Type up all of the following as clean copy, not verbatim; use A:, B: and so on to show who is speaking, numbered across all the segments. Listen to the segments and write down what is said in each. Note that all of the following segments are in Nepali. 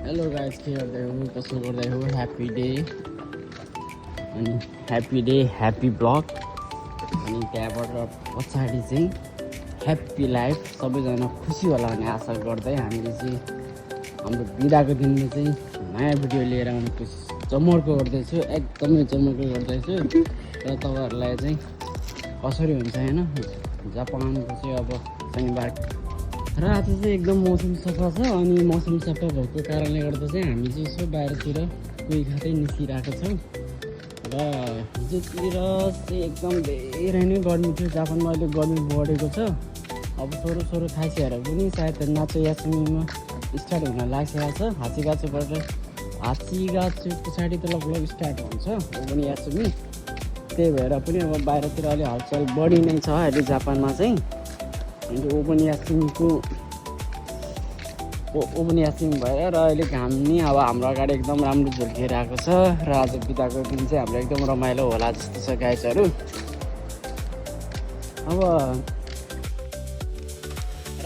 A: हेलो गाइस, के गर्दै हो कसो गर्दै हो ह्याप्पी डे अनि ह्याप्पी डे ह्याप्पी ब्लग अनि त्यहाँबाट पछाडि चाहिँ ह्याप्पी लाइफ सबैजना खुसी होला भन्ने आशा गर्दै हामीले चाहिँ हाम्रो बिदाको दिनमा चाहिँ नयाँ भिडियो लिएर आउने कोसिस जमर्को गर्दैछु, एकदमै जमर्को गर्दैछु र तपाईँहरूलाई चाहिँ कसरी हुन्छ होइन जापानको चाहिँ अब शनिबार र आज चाहिँ एकदम मौसम सफा छ अनि मौसम सफा भएको कारणले गर्दा चाहिँ हामी चाहिँ यसो बाहिरतिर कोही खाँदै निस्किरहेको छौँ र हिजोतिर चाहिँ एकदम धेरै नै गर्मी थियो। जापानमा अहिले गर्मी बढेको छ। अब सोरो खाइसकेर पनि सायद नाचो यासुमीमा स्टार्ट हुन लागिसकेको छ। हात्तीगाछु पछाडि त लगभग स्टार्ट हुन्छ हो पनि यासुमी। त्यही भएर पनि अब बाहिरतिर अलि हलचल बढी नै छ अहिले जापानमा चाहिँ। अनि ओपन यासिङ भएर र अहिले घाम नि अब हाम्रो अगाडि एकदम राम्रो झुल्किरहेको छ र आज बिदाको दिन चाहिँ हाम्रो एकदम रमाइलो होला जस्तो छ गाइजहरू।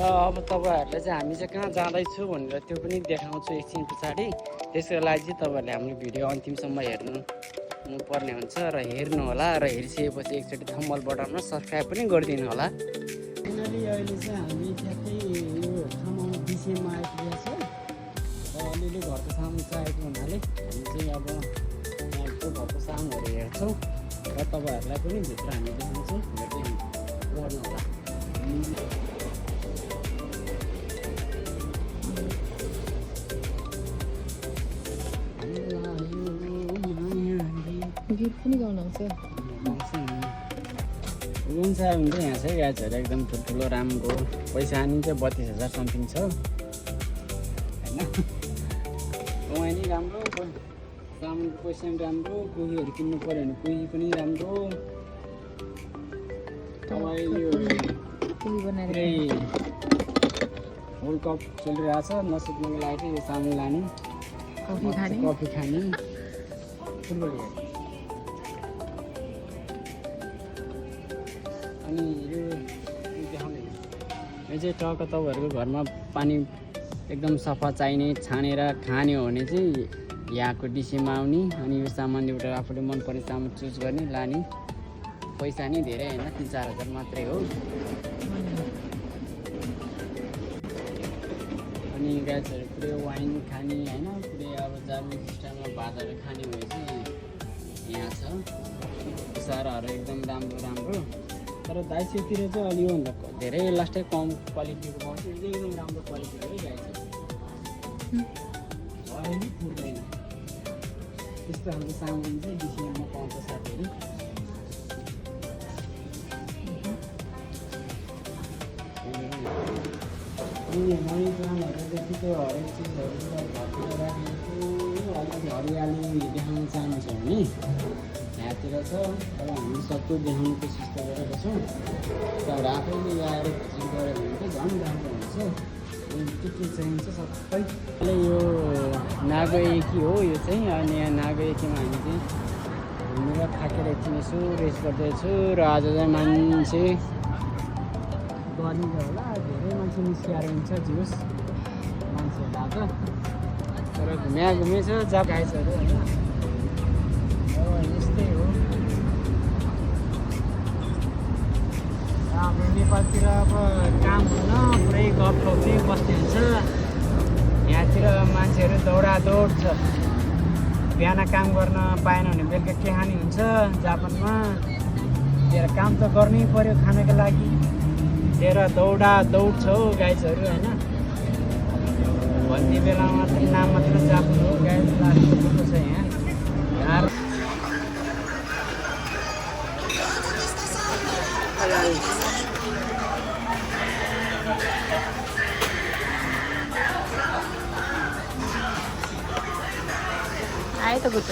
A: अब तपाईँहरूले चाहिँ हामी चाहिँ कहाँ जाँदैछु भनेर त्यो पनि देखाउँछु एकछिन पछाडि। त्यसको लागि चाहिँ तपाईँहरूले हाम्रो भिडियो अन्तिमसम्म हेर्नुपर्ने हुन्छ र हेर्नु होला र हेरिसकेपछि एकचोटि थम्बनेल बटनमा सब्सक्राइब पनि गरिदिनु होला। फाइनली अहिले चाहिँ हामी ठ्याक्कै यो ठाउँमा डिसिएममा आइपुगेको छ र अलिअलि घरको सामु चाहिएको हुनाले हामी चाहिँ अब यहाँको घरको सामुहरू हेर्छौँ र तपाईँहरूलाई पनि भित्र हामी देखाउँछौँ, हेर्दै गर्नु होला।
B: गीत पनि गाउनुहुन्छ
A: हुन्छ हुन्छ यहाँ चाहिँ गाइजहरू एकदम ठुल्ठुलो राम्रो पैसा नि चाहिँ 32,000 समथिङ छ होइन। कमाइ नि राम्रो, सामानको पैसा पनि राम्रो, कोहीहरू किन्नु पऱ्यो भने कोही पनि राम्रो। अहिले वर्ल्ड कप चलिरहेको छ, नसुत्नुको लागि चाहिँ यो सामान लाने, कफी खाने, फुटबल हेर्ने। अनि यो देखाउने यो चाहिँ टक्क तपाईँहरूको घरमा पानी एकदम सफा चाहिने छानेर खाने हो भने चाहिँ यहाँको डिसीमा आउने अनि यो सामान एउटा आफूले मनपर्ने सामान चुज गर्ने लाने। पैसा नि धेरै होइन, 3-4 हजार मात्रै हो। अनि गाइजहरू पुरै वाइन खाने होइन, पुरै अब जापानिज स्टाइलमा भातहरू खाने भए चाहिँ यहाँ छ। साराहरू एकदम राम्रो तर दाइसेतिर चाहिँ अलि योभन्दा धेरै लास्टै कम क्वालिटीको पाउँछ। यो चाहिँ एकदम राम्रो क्वालिटीको है गाई चाहिँ अलि पुग्दैन। त्यस्तो खालको सामान चाहिँ डिसिएममा पाउँछ साथीहरू। मनी प्लान्टहरूदेखि त्यो हरेक चिजहरू घरतिर राखेको अलिकति हरियाली देखाउन चाहनुहुन्छ भने यहाँतिर छ। अब हामी सबै देखाउने कोसिस गरेको छौँ। त्यहाँबाट आफैले ल्याएर भिजिट गऱ्यो भने चाहिँ झन् राम्रो हुन्छ। के चाहिन्छ सबै। यो नागोएकी हो यो चाहिँ। अनि यहाँ नागोएकीमा हामी चाहिँ घुमेर थाकेर एकछिन यसो रेस्ट गर्दैछु र आज चाहिँ मान्छे गर्मी होला, धेरै मान्छे निस्किएर हुन्छ जियोस् मान्छेहरू आज। तर घुमे छ जहाँ गाइजहरू होइन। यस्तै हो हाम्रो नेपालतिर। अब काम हुन पुरै गफलप चाहिँ बस्ने हुन्छ। यहाँतिर मान्छेहरू दौडादौड छ। बिहान काम गर्न पाएन भने बेलुका के खाने हुन्छ जापानमा। त्यहाँ काम त गर्नै पर्यो खानको लागि। त्यहाँ दौड छ हौ गाइजहरू होइन। भन्ने बेलामा मात्र नाम मात्र जापान हो गाइज। लागेको छ यहाँ।
B: आयो त गुड